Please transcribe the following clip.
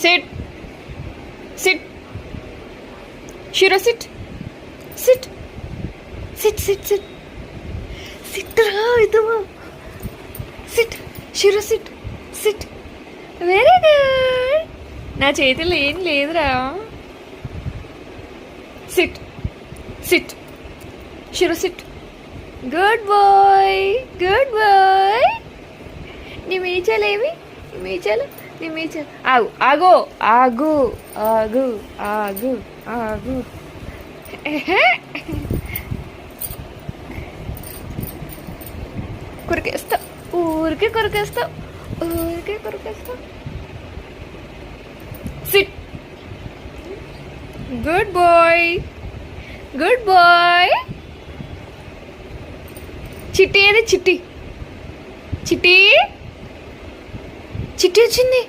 SIT sit Shiro sit sit sit sit sit sit రా ఇదమ్మా sit Shiro sit sit very good నా చేతిలో ఏం లేదురా sit sit Shiro sit good boy good boy నీ మీచాలేవి నీ మీచాలు నీ మీచాలు ఆగు ఆగో ఆగు ఆగు ఆగు ఆగు కొరికేస్తా ఊరికే కొరికేస్తా ఊరికే కొరికేస్తా sit good boy good boy Chitti ఏది చిట్టి చిట్టి చిట్టి వచ్చింది